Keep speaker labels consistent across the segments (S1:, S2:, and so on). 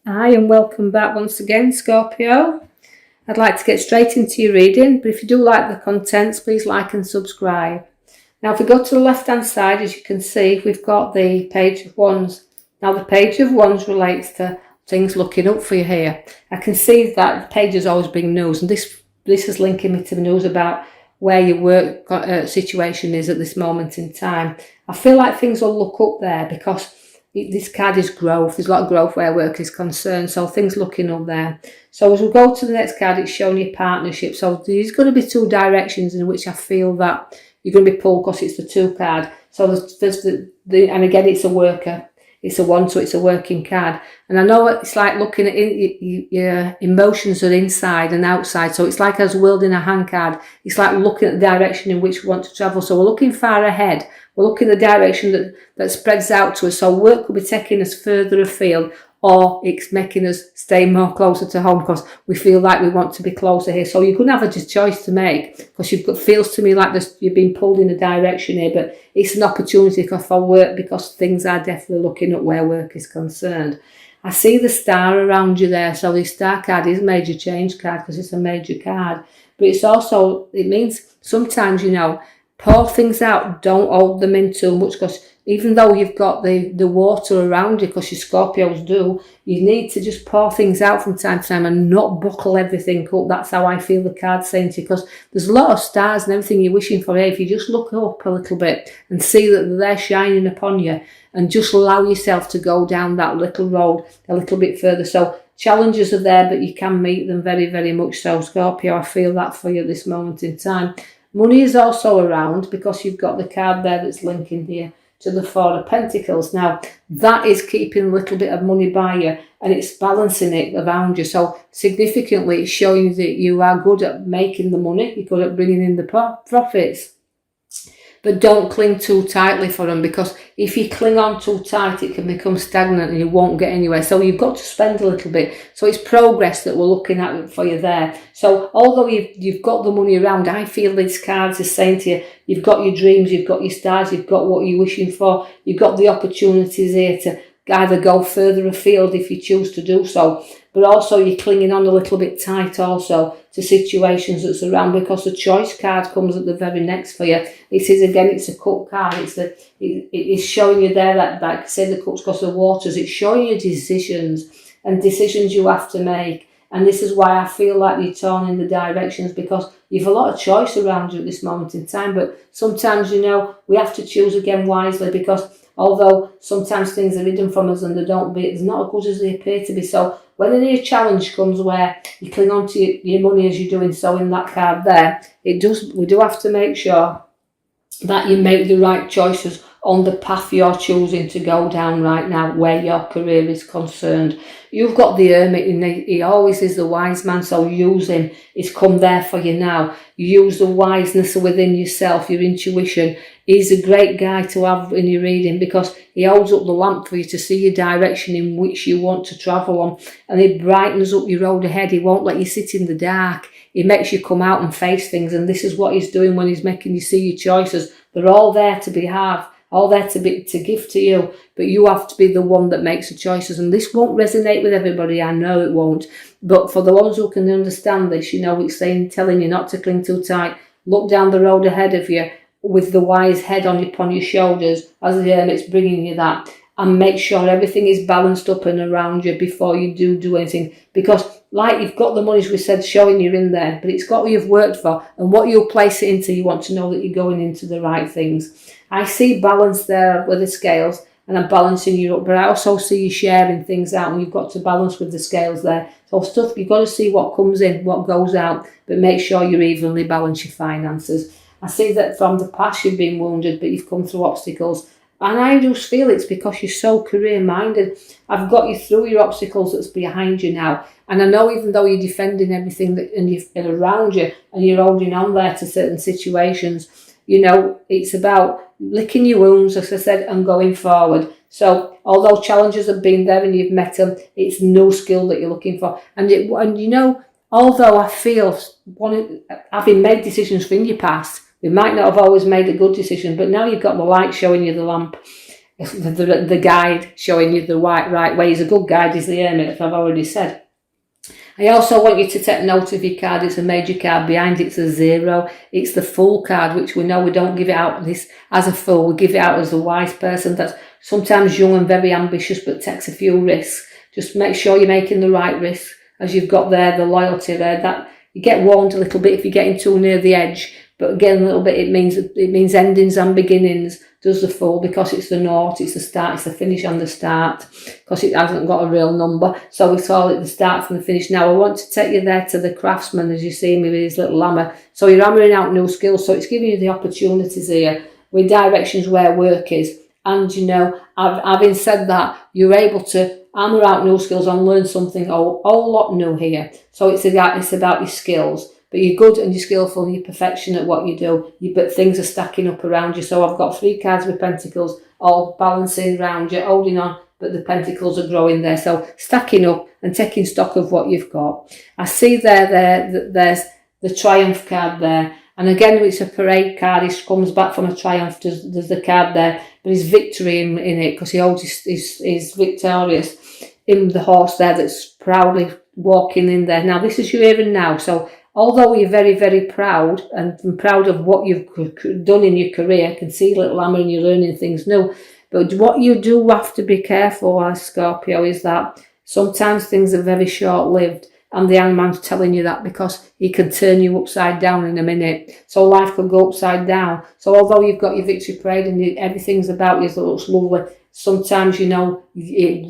S1: Hi and welcome back once again, Scorpio. I'd like to get straight into your reading, but if you do like the contents, please like and subscribe. Now, if we go to the left-hand side, as you can see, we've got the Page of Wands. Now, the Page of Wands relates to things looking up for you here. I can see that the page has always been news, and this is linking me to the news about where your work situation is at this moment in time. I feel like things will look up there because this card is growth. There's a lot of growth where work is concerned, so things looking up there. So as we go to the next card, it's showing you partnership. So there's going to be two directions in which I feel that you're going to be pulled because it's the two card. So there's and again, it's a worker. It's a one, so it's a working card. And I know it's like looking at your emotions are inside and outside. So it's like us wielding a hand card. It's like looking at the direction in which we want to travel. So we're looking far ahead. We're looking at the direction that spreads out to us. So work will be taking us further afield, or it's making us stay more closer to home because we feel like we want to be closer here. So you're going to have a choice to make because feels to me like you've been pulled in a direction here, but it's an opportunity for work because things are definitely looking at where work is concerned. I see the star around you there. So the star card is a major change card because it's a major card, but it means sometimes, pour things out, don't hold them in too much because even though you've got the water around you, because your Scorpios do, you need to just pour things out from time to time and not buckle everything up. That's how I feel the card's saying to you, because there's a lot of stars and everything you're wishing for here. If you just look up a little bit and see that they're shining upon you and just allow yourself to go down that little road a little bit further. So challenges are there, but you can meet them very, very much so, Scorpio. I feel that for you at this moment in time. Money is also around because you've got the card there that's linking here to the Four of Pentacles. Now, that is keeping a little bit of money by you and it's balancing it around you. So significantly, it's showing that you are good at making the money. You're good at bringing in the profits. But don't cling too tightly for them, because if you cling on too tight, it can become stagnant and you won't get anywhere. So you've got to spend a little bit. So it's progress that we're looking at for you there. So although you've got the money around, I feel these cards are saying to you, you've got your dreams, you've got your stars, you've got what you're wishing for, you've got the opportunities here to either go further afield if you choose to do so, but also you're clinging on a little bit tight also to situations that's around, because the choice card comes at the very next for you. It is, again, it's a cup card. It's showing you there that, like I say, the cups because the waters, it's showing you decisions you have to make. And this is why I feel like you're torn in the directions, because you've a lot of choice around you at this moment in time. But sometimes, we have to choose again wisely, because although sometimes things are hidden from us and it's not as good as they appear to be. So when a new challenge comes where you cling on to your money as you're doing so in that card there, we do have to make sure that you make the right choices on the path you're choosing to go down right now, where your career is concerned. You've got the Hermit, and he always is the wise man, so use him. He's come there for you now. Use the wiseness within yourself, your intuition. He's a great guy to have in your reading, because he holds up the lamp for you to see your direction in which you want to travel on, and he brightens up your road ahead. He won't let you sit in the dark. He makes you come out and face things, and this is what he's doing when he's making you see your choices. They're all there to all there to give to you, but you have to be the one that makes the choices. And this won't resonate with everybody, I know it won't, but for the ones who can understand this, it's telling you not to cling too tight. Look down the road ahead of you with the wise head upon your shoulders as the Hermit's bringing you that, and make sure everything is balanced up and around you before you do anything, because like you've got the money, as we said, showing you're in there, but it's got what you've worked for and what you'll place it into. You want to know that you're going into the right things. I see balance there with the scales, and I'm balancing you up, but I also see you sharing things out, and you've got to balance with the scales there. So stuff, you've got to see what comes in, what goes out, but make sure you evenly balance your finances. I see that from the past you've been wounded, but you've come through obstacles. And I just feel it's because you're so career-minded. I've got you through your obstacles that's behind you now. And I know even though you're defending everything and around you, and you're holding on there to certain situations, it's about licking your wounds, as I said, and going forward. So although challenges have been there and you've met them, it's no skill that you're looking for. Although I feel, having made decisions in your past, we might not have always made a good decision, but now you've got the light showing you the lamp. the guide showing you the right way. He's a good guide, is the Hermit, as I've already said. I also want you to take note of your card. It's a major card. Behind it's a 0. It's the Fool card, which we know we don't give it out this as a fool. We give it out as a wise person that's sometimes young and very ambitious but takes a few risks. Just make sure you're making the right risks, as you've got there, the loyalty there. That you get warned a little bit if you're getting too near the edge. But again, a little bit, it means endings and beginnings, does the Fool, because it's the naught, it's the start, it's the finish and the start, because it hasn't got a real number. So we call it the start from the finish. Now, I want to take you there to the Craftsman, as you see me with his little hammer. So you're hammering out new skills, so it's giving you the opportunities here with directions where work is. And, you know, having said that, you're able to hammer out new skills and learn something a whole lot new here. So it's about your skills. But you're good and you're skillful and you're perfection at what you do. But things are stacking up around you. So I've got 3 cards with pentacles all balancing around you, holding on, but the pentacles are growing there. So stacking up and taking stock of what you've got. I see there's the Triumph card there. And again, it's a parade card. He comes back from a triumph. There's the card there. But his victory in it, because he holds his victorious in the horse there that's proudly walking in there. Now, this is your here and now. So although you're very, very proud and proud of what you've done in your career, I can see little hammer and you're learning things new. But what you do have to be careful as Scorpio is that sometimes things are very short-lived, and the hangman's telling you that because he can turn you upside down in a minute. So life could go upside down. So although you've got your victory parade and everything's about you that looks lovely, sometimes, you know,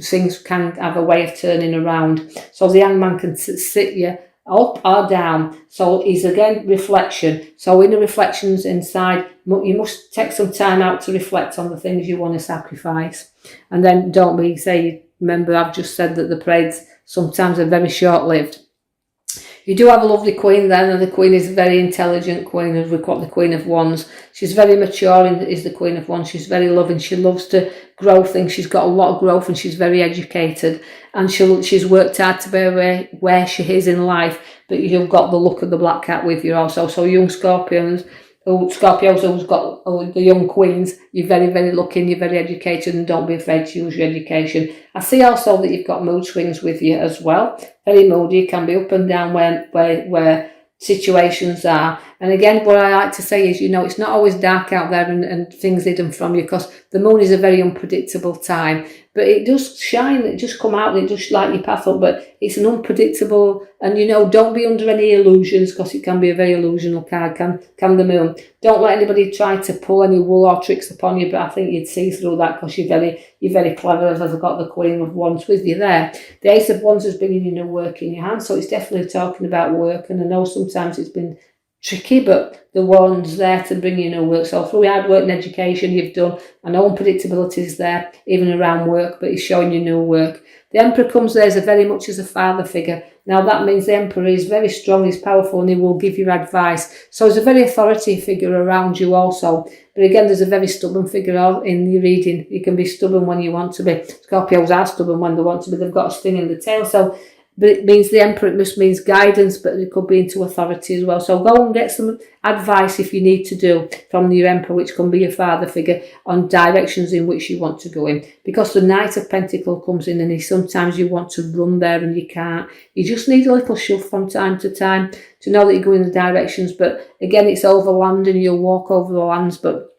S1: things can have a way of turning around. So the hangman can sit you up or down. So it's again reflection. So in the reflections inside, you must take some time out to reflect on the things you want to sacrifice. And then don't be remember I've just said that the parades sometimes are very short-lived. You do have a lovely queen then, and the queen is a very intelligent queen, as we've got the Queen of Wands. She's very mature, is the Queen of Wands. She's very loving. She loves to grow things. She's got a lot of growth and she's very educated. And she's worked hard to be where she is in life. But you've got the look of the black cat with you also. So young Scorpios who's got the young queens, you're very, very lucky and you're very educated, and don't be afraid to use your education. I see also that you've got mood swings with you as well. Very moody, you can be up and down where situations are. And again, what I like to say is, you know, it's not always dark out there and things hidden from you, because the moon is a very unpredictable time. But it does shine, it just come out and it just light your path up. But it's an unpredictable, and you know, don't be under any illusions, because it can be a very illusional card, can the moon. Don't let anybody try to pull any wool or tricks upon you, but I think you'd see through that, because you're very clever, as I've got the Queen of Wands with you there. The Ace of Wands is bringing you new work in your hand, so it's definitely talking about work. And I know sometimes it's been tricky, but the one's there to bring you new work. So through hard work and education you've done, I know unpredictability is there, even around work, but it's showing you new work. The Emperor comes there as very much as a father figure. Now that means the Emperor is very strong, he's powerful, and he will give you advice. So there's a very authority figure around you also. But again, there's a very stubborn figure in your reading. You can be stubborn when you want to be. Scorpios are stubborn when they want to be. They've got a sting in the tail. So, but it means the Emperor, it just means guidance, but it could be into authority as well. So go and get some advice if you need to do from your Emperor, which can be your father figure, on directions in which you want to go in. Because the Knight of Pentacles comes in, and sometimes you want to run there and you can't. You just need a little shove from time to time to know that you're going in the directions. But again, it's over land and you'll walk over the lands, but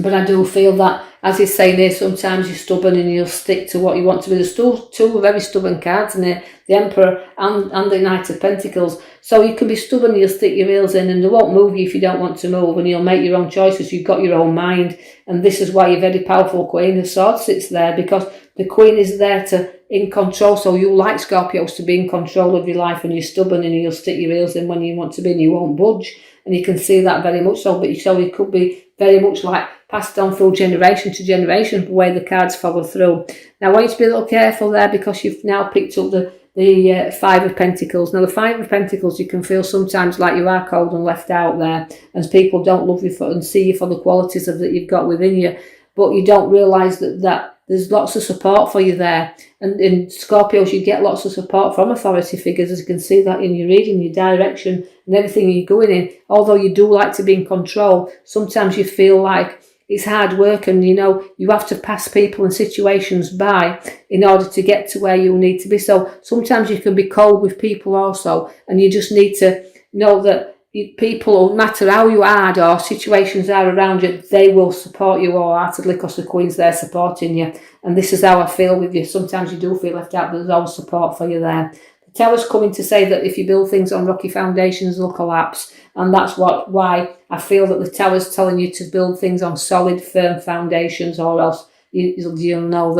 S1: I do feel that, as he's saying here, sometimes you're stubborn and you'll stick to what you want to be. There's two very stubborn cards in here, the Emperor and the Knight of Pentacles. So you can be stubborn, you'll stick your heels in, and they won't move you if you don't want to move, and you'll make your own choices. You've got your own mind, and this is why your very powerful Queen of Swords sits there, because the Queen is there in control. So you like Scorpios to be in control of your life, and you're stubborn and you'll stick your heels in when you want to be, and you won't budge. And you can see that very much so, but it could be very much like passed on through generation to generation, the way the cards follow through. Now I want you to be a little careful there, because you've now picked up the Five of Pentacles. Now the Five of Pentacles, you can feel sometimes like you are cold and left out there, as people don't love you and see you for the qualities that you've got within you, but you don't realise that there's lots of support for you there. And in Scorpios, you get lots of support from authority figures, as you can see that in your reading, your direction and everything you're going in. Although you do like to be in control, sometimes you feel like it's hard work, and you know, you have to pass people and situations by in order to get to where you need to be. So sometimes you can be cold with people also, and you just need to know that people, no matter how you hard or situations are around you, they will support you wholeheartedly because the Queen's there supporting you. And this is how I feel with you. Sometimes you do feel left out, but there's always support for you there. The Tower's coming to say that if you build things on rocky foundations, they'll collapse. And that's why I feel that the Tower's telling you to build things on solid, firm foundations, or else you'll know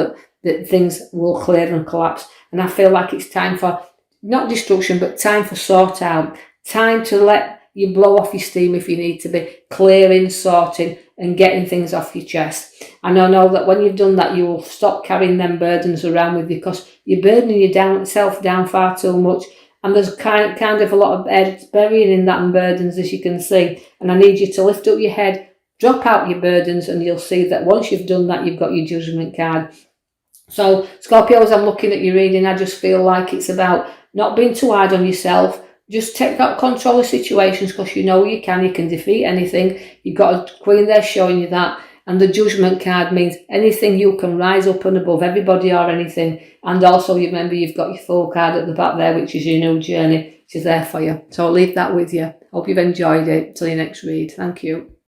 S1: that things will clear and collapse. And I feel like it's time for, not destruction, but time for sort out. Time to let you blow off your steam if you need to be, clearing, sorting, and getting things off your chest. And I know that when you've done that, you will stop carrying them burdens around with you, because you're burdening yourself down far too much. And there's kind of a lot of head burying in that burdens, as you can see. And I need you to lift up your head, drop out your burdens, and you'll see that once you've done that, you've got your judgment card. So, Scorpio, as I'm looking at your reading, I just feel like it's about not being too hard on yourself. Just take out control of situations, because you know you can defeat anything. You've got a Queen there showing you that. And the judgment card means anything you can rise up and above everybody or anything. And also, you remember, you've got your Fool card at the back there, which is your new journey, which is there for you. So I'll leave that with you. Hope you've enjoyed it. Till your next read. Thank you.